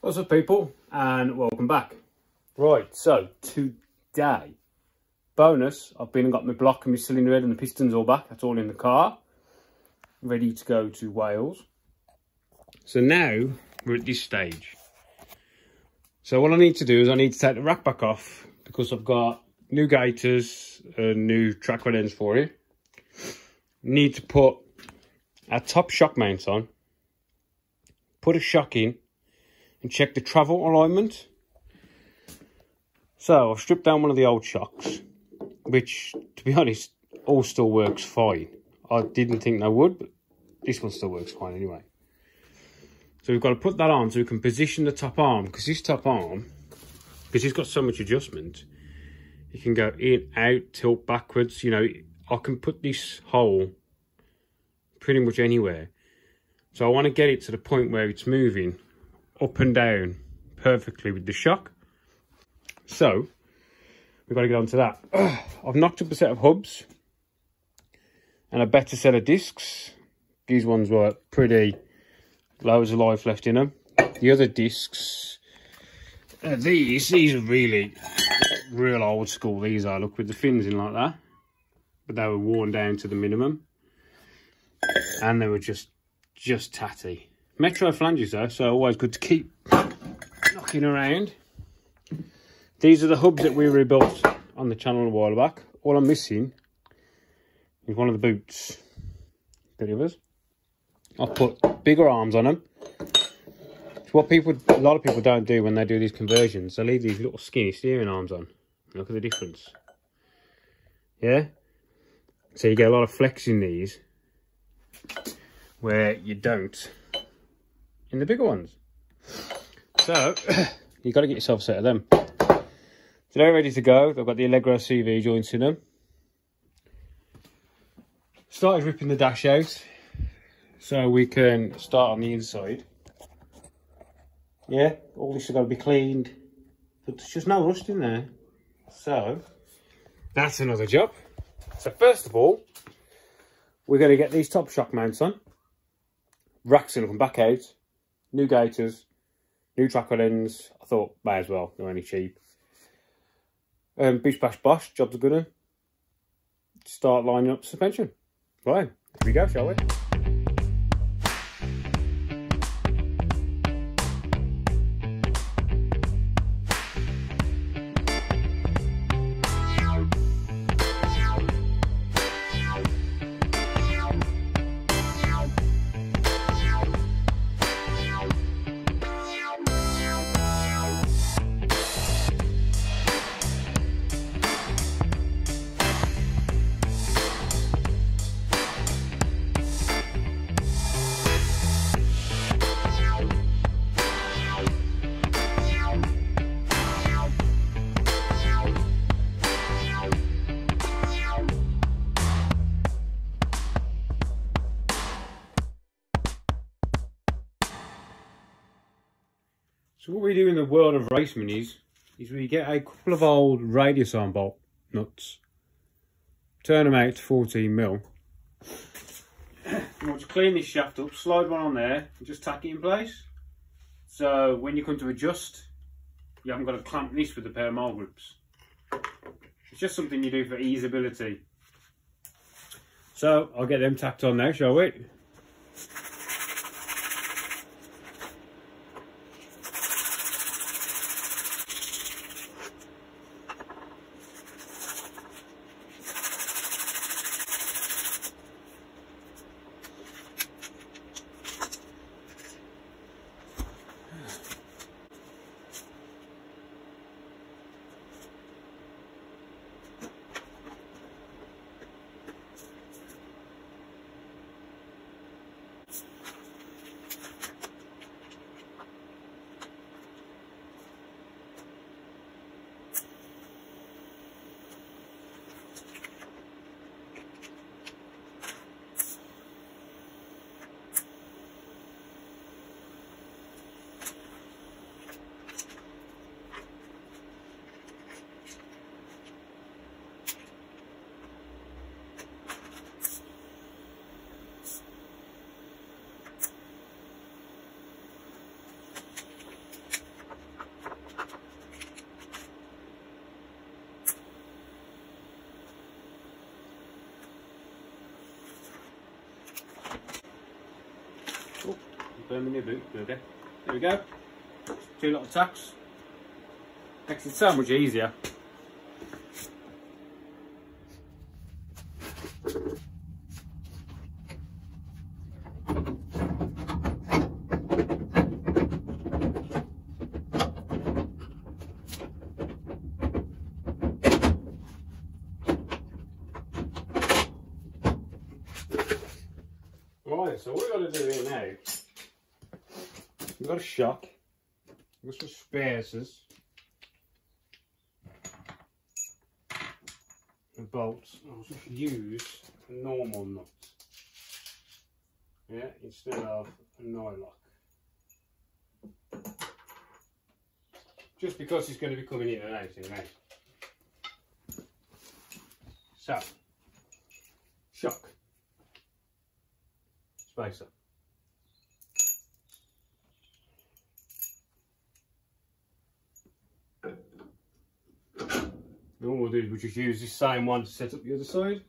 What's up, people, and welcome back. Right, so today, bonus, I've been and got my block and my cylinder head and the pistons all back. That's all in the car, ready to go to Wales. So now we're at this stage. So what I need to do is I need to take the rack back off because I've got new gaiters and new track rod ends for it. Need to put our top shock mounts on, put a shock in, and check the travel alignment. So I've stripped down one of the old shocks, which, to be honest, all still works fine. I didn't think they would, but this one still works fine anyway. So we've got to put that on so we can position the top arm, because this top arm, because it's got so much adjustment, you can go in, out, tilt backwards. You know, I can put this hole pretty much anywhere. So I want to get it to the point where it's moving up and down perfectly with the shock. So we've got to get on to that. I've knocked up a set of hubs and a better set of discs. These ones were pretty loads of life left in them. The other discs, these are really real old school. These are, look, with the fins in like that, but they were worn down to the minimum and they were just tatty. Metro flanges though, so always good to keep knocking around. These are the hubs that we rebuilt on the channel a while back. All I'm missing is one of the boots. The others, I've put bigger arms on them. It's what a lot of people don't do when they do these conversions. They leave these little skinny steering arms on. Look at the difference. Yeah? So you get a lot of flex in these where you don't in the bigger ones. So you've got to get yourself a set of them. So they're ready to go. They've got the Allegro CV joints in them. Started ripping the dash out so we can start on the inside. Yeah, all this has got to be cleaned, but there's just no rust in there. So that's another job. So first of all, we're going to get these top shock mounts on. Racks going to come back out. New gaiters, new track rod ends. I thought, may as well, they're only cheap. Bish bash bosh, job's a good one. Start lining up suspension. Right, here we go, shall we? So what we do in the world of race minis is we get a couple of old radius arm bolt nuts, turn them out to 14mm. You want to clean this shaft up, slide one on there and just tack it in place. So when you come to adjust, you haven't got to clamp this with a pair of mole grips. It's just something you do for easeability. So I'll get them tacked on now, shall we? mini boot. There we go. 2 little tacks. Makes it so much easier. Right, so what we've got to do here now, we've got a shock, we've got some spares, and bolts. I'll just use a normal nut, yeah, instead of a nylock. Just because it's going to be coming in and out anyway. So, shock. Spacer. All we'll do is we'll just use this same one to set up the other side.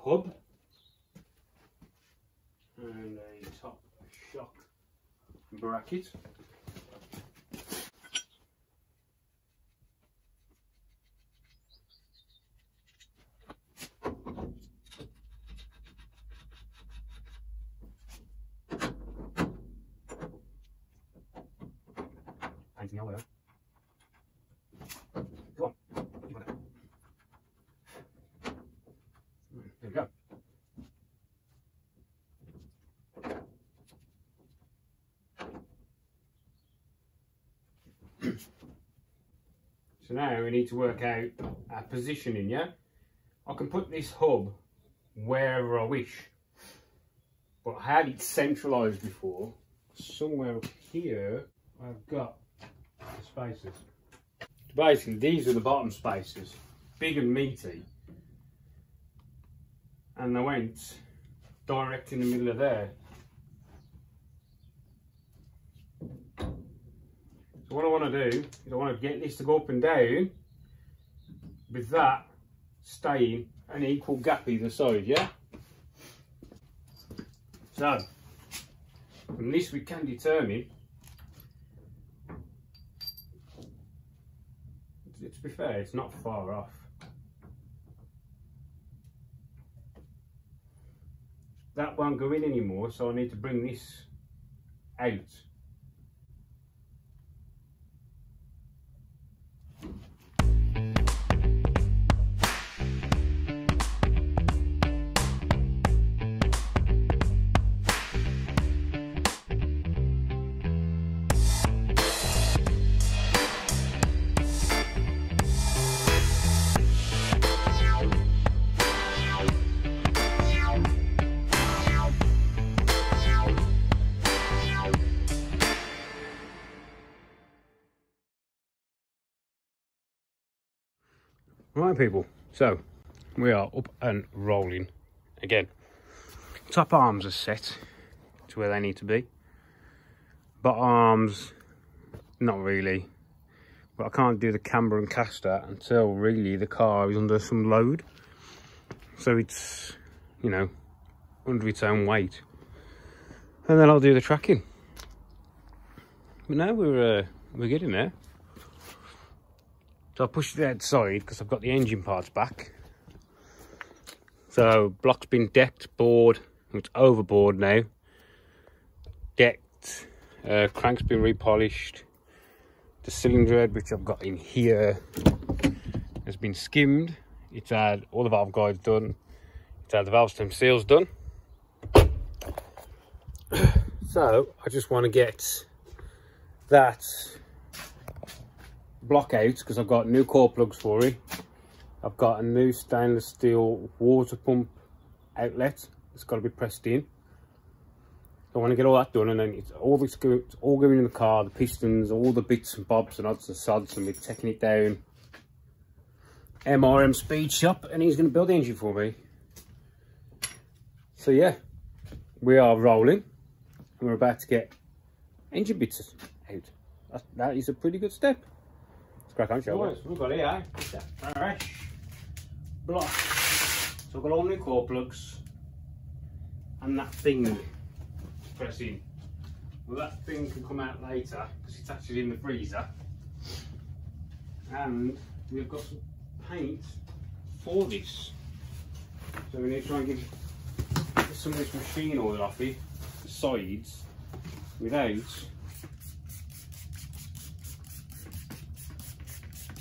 Hub and a top shock bracket. Anything else? Come on. There we go. So now we need to work out our positioning, yeah? I can put this hub wherever I wish, but I had it centralised before. Somewhere up here I've got the spacers. Basically these are the bottom spacers, big and meaty. And they went direct in the middle of there. So what I want to do is I want to get this to go up and down with that staying an equal gap either side, yeah? So, from this we can determine, to be fair, it's not far off. That won't go in anymore, so I need to bring this out. Right people, so we are up and rolling again. Top arms are set to where they need to be. Bottom arms, not really. But I can't do the camber and caster until really the car is under some load. So it's, you know, under its own weight. And then I'll do the tracking. But now we're getting there. So I pushed it outside because I've got the engine parts back. So block's been decked, bored, it's overboard now. Decked, crank's been repolished. The cylinder head, which I've got in here, has been skimmed. It's had all the valve guides done. It's had the valve stem seals done. So I just want to get that block out because I've got new core plugs for it. I've got a new stainless steel water pump outlet, It's got to be pressed in. So I want to get all that done, and then it's all going in the car, the pistons, all the bits and bobs and odds and sods, and we're taking it down MRM Speed Shop, and he's going to build the engine for me. So yeah, we are rolling, and we're about to get engine bits out. That is a pretty good step. Let's crack on, shall we? We've got here a fresh block. So I've got all new core plugs and that thing press in. Well, that thing can come out later because it's actually in the freezer. And we've got some paint for this. So we need to try and get some of this machine oil off it, the sides, without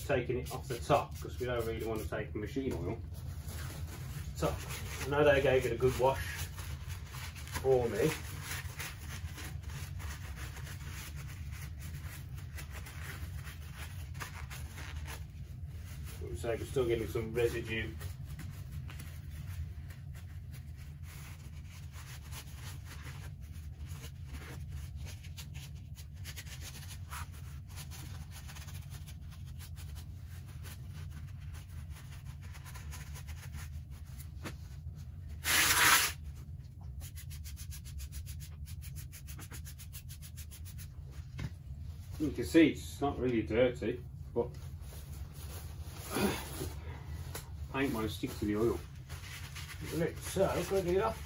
taking it off the top, because we don't really want to take the machine oil. So I know they gave it a good wash for me. So I'm still getting some residue. You can see it's not really dirty, but paint won't stick to the oil. So, let's get it off.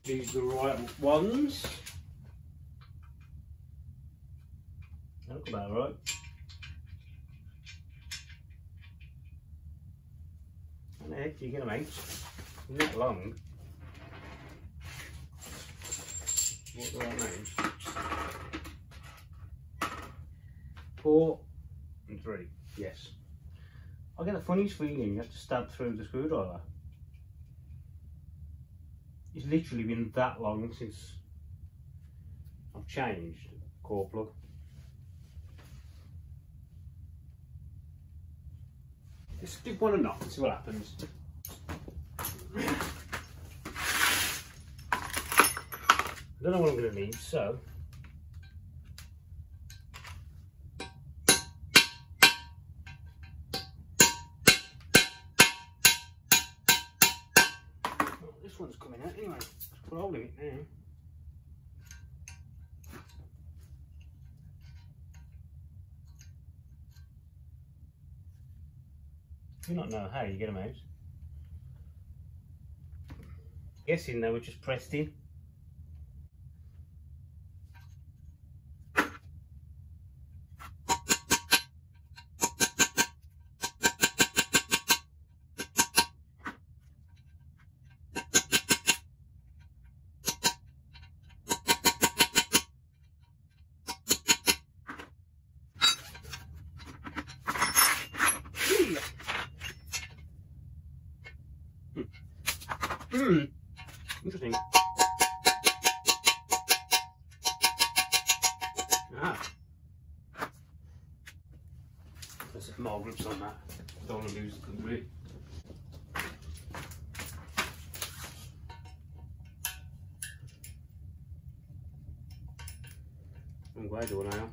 These are the right ones. They look about right. How the heck do you get them out? They're not long. What do I mean? 4 and 3. Yes. I get the funniest feeling you have to stab through the screwdriver. It's literally been that long since I've changed the core plug. Let's give one a knock and see what happens. I don't know what I'm going to need, so this one's coming out anyway. Let's put a hole in it now. I do not know how you get them out. Guessing they were just pressed in. Interesting. There's some more grips on that. Don't want to lose the grip. I'm glad you now.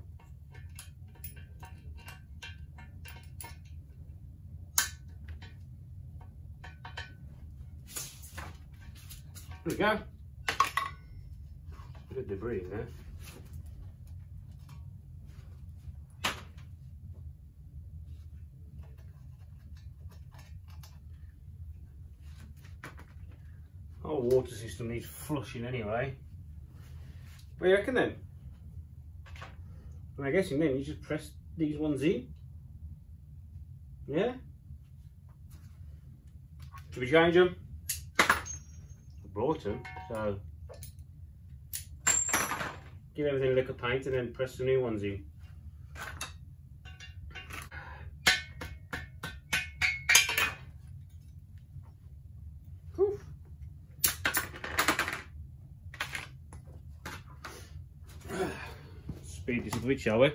There we go. Bit of debris in there. hot water system needs flushing anyway. What do you reckon then? And I guess then you just press these ones in. Yeah? Should we change them? I brought them, so give everything a lick of paint and then press the new ones in. Speed this up a bit, shall we?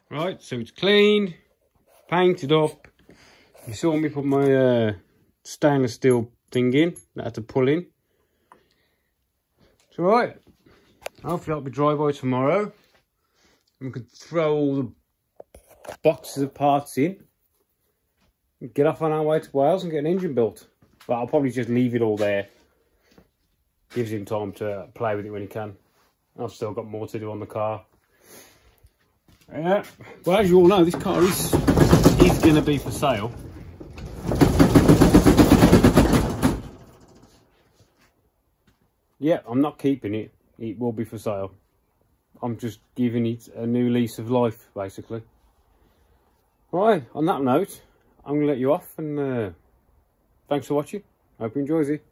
Right, so it's clean, painted up. You saw me put my stainless steel thing in that I had to pull in. It's alright. Hopefully that'll be dry by tomorrow. And we can throw all the boxes of parts in. And get off on our way to Wales and get an engine built. But I'll probably just leave it all there. Gives him time to play with it when he can. I've still got more to do on the car. Yeah, well, as you all know, this car is going to be for sale. Yeah, I'm not keeping it. It will be for sale. I'm just giving it a new lease of life, basically. Right, on that note, I'm going to let you off, and thanks for watching. Hope you enjoyed it.